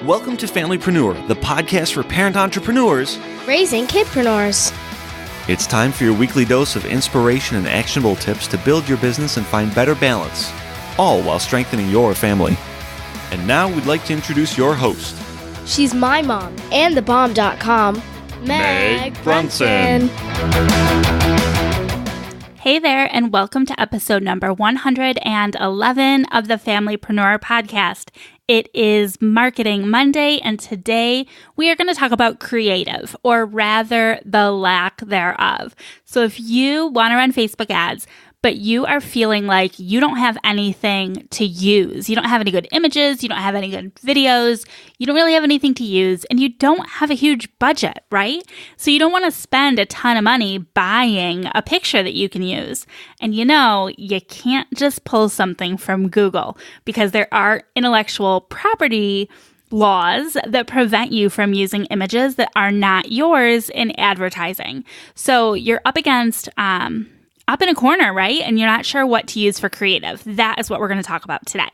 Welcome to FamilyPreneur, the podcast for parent entrepreneurs raising kidpreneurs. It's time for your weekly dose of inspiration and actionable tips to build your business and find better balance, all while strengthening your family. And now we'd like to introduce your host. She's my mom and thebomb.com, Meg Brunson. Hey there, and welcome to episode number 111 of the FamilyPreneur podcast. It is Marketing Monday, and today we are going to talk about creative, or rather the lack thereof. So if you want to run Facebook ads, but you are feeling like you don't have anything to use, you don't have any good images, you don't have any good videos, you don't really have anything to use, and you don't have a huge budget, right? So you don't want to spend a ton of money buying a picture that you can use. And you know, you can't just pull something from Google because there are intellectual property laws that prevent you from using images that are not yours in advertising. So you're up in a corner, right? And you're not sure what to use for creative. That is what we're going to talk about today.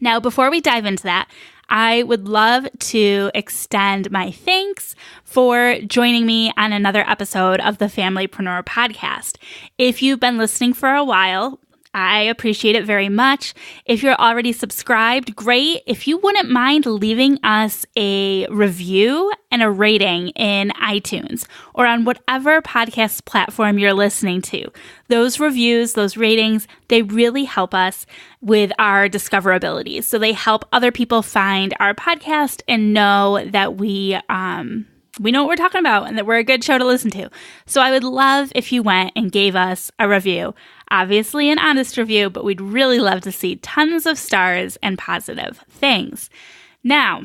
Now, before we dive into that, I would love to extend my thanks for joining me on another episode of the FamilyPreneur podcast. If you've been listening for a while, I appreciate it very much. If you're already subscribed, great. If you wouldn't mind leaving us a review and a rating in iTunes or on whatever podcast platform you're listening to, those reviews, those ratings, they really help us with our discoverability. So they help other people find our podcast and know that we know what we're talking about and that we're a good show to listen to. So I would love if you went and gave us a review. Obviously an honest review, but we'd really love to see tons of stars and positive things. Now,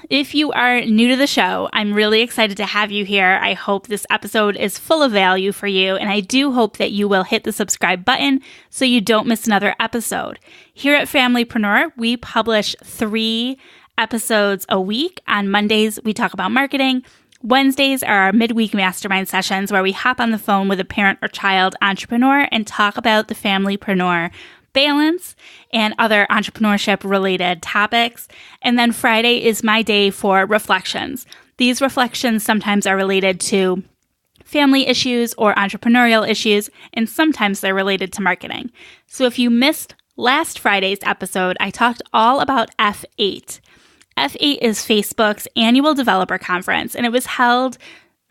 if you are new to the show, I'm really excited to have you here. I hope this episode is full of value for you, and I do hope that you will hit the subscribe button so you don't miss another episode. Here at FamilyPreneur, we publish 3 episodes a week. On Mondays, we talk about marketing. Wednesdays are our midweek mastermind sessions where we hop on the phone with a parent or child entrepreneur and talk about the familypreneur balance and other entrepreneurship-related topics. And then Friday is my day for reflections. These reflections sometimes are related to family issues or entrepreneurial issues, and sometimes they're related to marketing. So if you missed last Friday's episode, I talked all about F8. F8 is Facebook's annual developer conference, and it was held,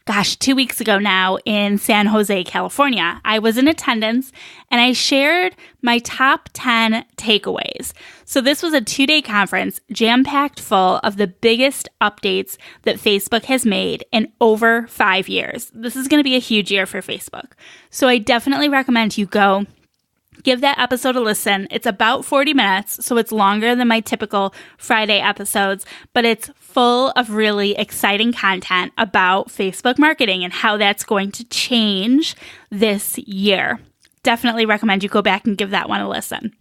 2 weeks ago now in San Jose, California. I was in attendance, and I shared my top 10 takeaways. So this was a 2-day conference, jam-packed full of the biggest updates that Facebook has made in over 5 years. This is going to be a huge year for Facebook. So I definitely recommend you go give that episode a listen. It's about 40 minutes, so it's longer than my typical Friday episodes, but it's full of really exciting content about Facebook marketing and how that's going to change this year. Definitely recommend you go back and give that one a listen.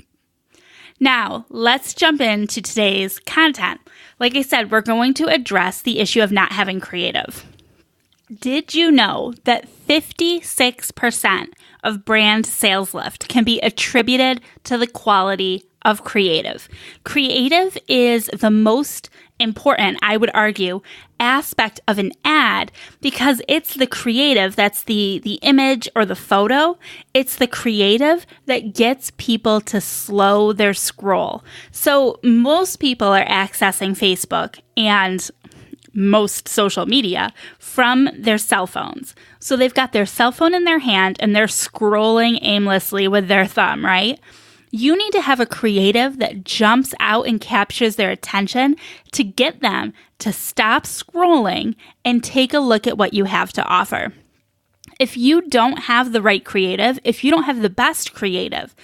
Now, let's jump into today's content. Like I said, we're going to address the issue of not having creative. Did you know that 56% of brand sales lift can be attributed to the quality of creative? Creative is the most important, I would argue, aspect of an ad because it's the creative, that's the image or the photo. It's the creative that gets people to slow their scroll. So most people are accessing Facebook and most social media from their cell phones. So they've got their cell phone in their hand and they're scrolling aimlessly with their thumb, right? You need to have a creative that jumps out and captures their attention to get them to stop scrolling and take a look at what you have to offer. If you don't have the right creative, if you don't have the best creative,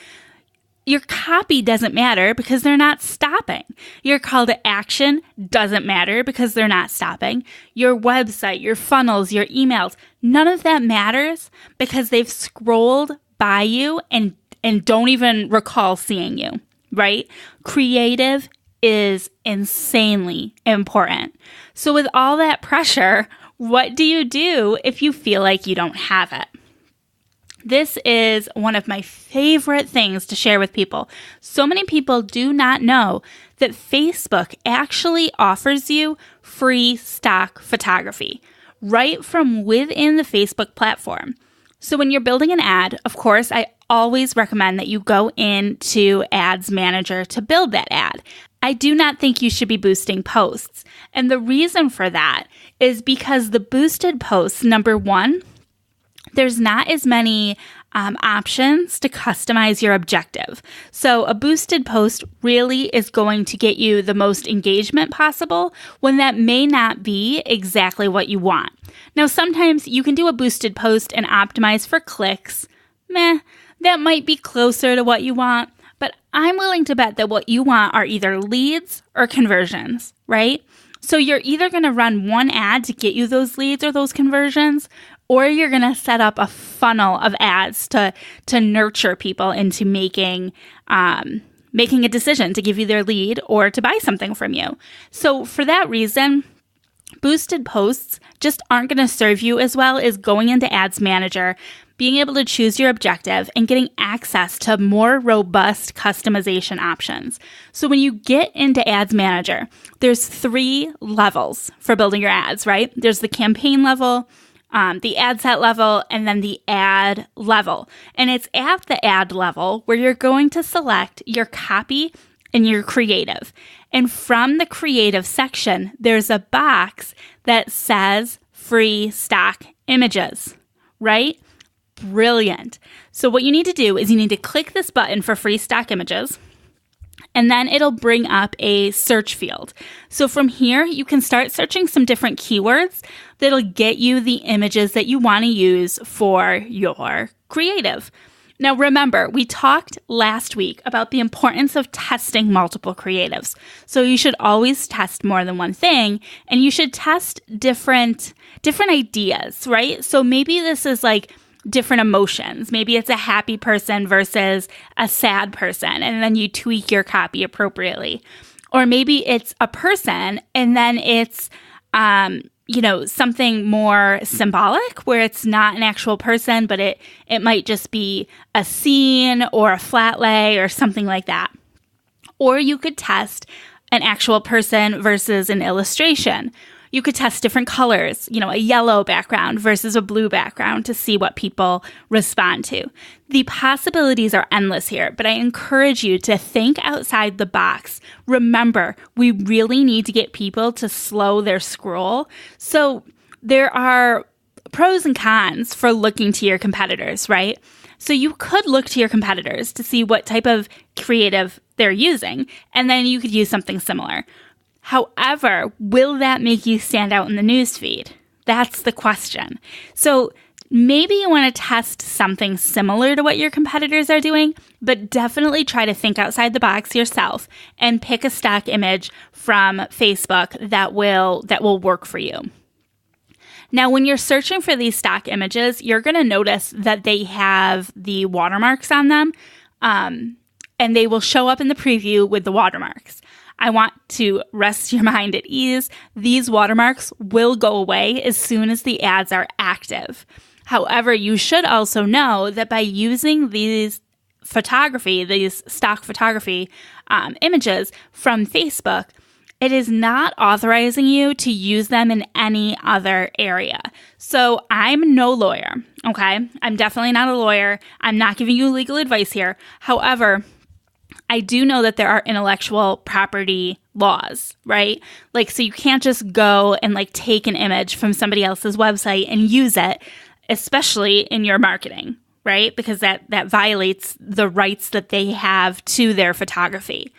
your copy doesn't matter because they're not stopping. Your call to action doesn't matter because they're not stopping. Your website, your funnels, your emails, none of that matters because they've scrolled by you and don't even recall seeing you, right? Creative is insanely important. So with all that pressure, what do you do if you feel like you don't have it? This is one of my favorite things to share with people. So many people do not know that Facebook actually offers you free stock photography right from within the Facebook platform. So when you're building an ad, of course, I always recommend that you go into Ads Manager to build that ad. I do not think you should be boosting posts. And the reason for that is because the boosted posts, number one, there's not as many options to customize your objective. So a boosted post really is going to get you the most engagement possible when that may not be exactly what you want. Now, sometimes you can do a boosted post and optimize for clicks. That might be closer to what you want, but I'm willing to bet that what you want are either leads or conversions, right? So you're either going to run one ad to get you those leads or those conversions, or you're going to set up a funnel of ads to nurture people into making a decision to give you their lead or to buy something from you. So for that reason, boosted posts just aren't going to serve you as well as going into Ads Manager, being able to choose your objective, and getting access to more robust customization options. So when you get into Ads Manager, there's 3 levels for building your ads, right? There's the campaign level, the ad set level, and then the ad level. And it's at the ad level where you're going to select your copy and your creative. And from the creative section, there's a box that says free stock images, right? Brilliant. So what you need to do is you need to click this button for free stock images, and then it'll bring up a search field. So from here, you can start searching some different keywords that'll get you the images that you want to use for your creative. Now, remember, we talked last week about the importance of testing multiple creatives. So you should always test more than one thing, and you should test different ideas, right? So maybe this is like different emotions. Maybe it's a happy person versus a sad person, and then you tweak your copy appropriately. Or maybe it's a person, and then it's, something more symbolic where it's not an actual person, but it might just be a scene or a flat lay or something like that. Or you could test an actual person versus an illustration. You could test different colors, a yellow background versus a blue background to see what people respond to. The possibilities are endless here, but I encourage you to think outside the box. Remember, we really need to get people to slow their scroll. So there are pros and cons for looking to your competitors, right? So you could look to your competitors to see what type of creative they're using, and then you could use something similar. However, will that make you stand out in the newsfeed? That's the question. So maybe you want to test something similar to what your competitors are doing, but definitely try to think outside the box yourself and pick a stock image from Facebook that will work for you. Now, when you're searching for these stock images, you're going to notice that they have the watermarks on them, and they will show up in the preview with the watermarks. I want to rest your mind at ease. These watermarks will go away as soon as the ads are active. However, you should also know that by using these stock photography images from Facebook, it is not authorizing you to use them in any other area. So I'm no lawyer, okay? I'm definitely not a lawyer. I'm not giving you legal advice here. However, I do know that there are intellectual property laws, right? So you can't just go and take an image from somebody else's website and use it, especially in your marketing, right? Because that violates the rights that they have to their photography.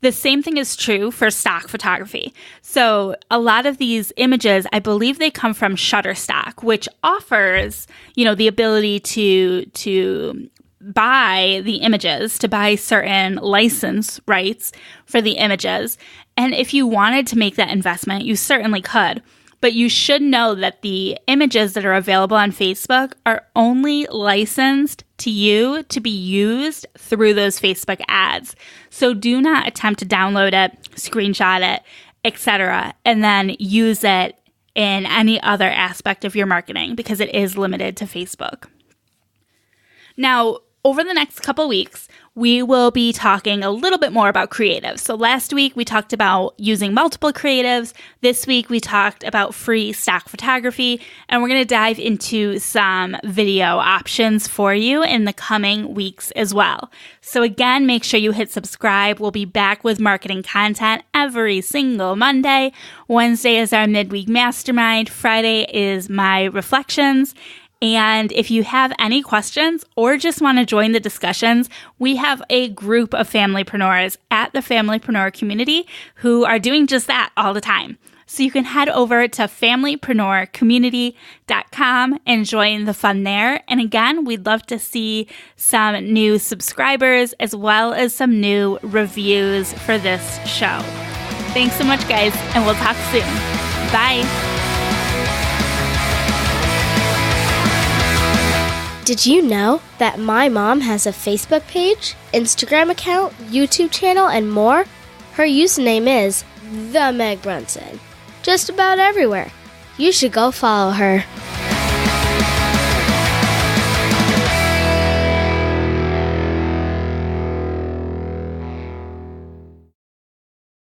The same thing is true for stock photography. So a lot of these images, I believe they come from Shutterstock, which offers, the ability to buy the images, to buy certain license rights for the images. And if you wanted to make that investment, you certainly could. But you should know that the images that are available on Facebook are only licensed to you to be used through those Facebook ads. So do not attempt to download it, screenshot it, etc., and then use it in any other aspect of your marketing because it is limited to Facebook. Now, over the next couple weeks, we will be talking a little bit more about creatives. So last week we talked about using multiple creatives. This week we talked about free stock photography, and we're going to dive into some video options for you in the coming weeks as well. So again, make sure you hit subscribe. We'll be back with marketing content every single Monday. Wednesday is our midweek mastermind. Friday is my reflections. And if you have any questions or just want to join the discussions, we have a group of FamilyPreneurs at the FamilyPreneur Community who are doing just that all the time. So you can head over to FamilyPreneurCommunity.com and join the fun there. And again, we'd love to see some new subscribers as well as some new reviews for this show. Thanks so much, guys, and we'll talk soon. Bye. Did you know that my mom has a Facebook page, Instagram account, YouTube channel, and more? Her username is The Meg Brunson. Just about everywhere. You should go follow her.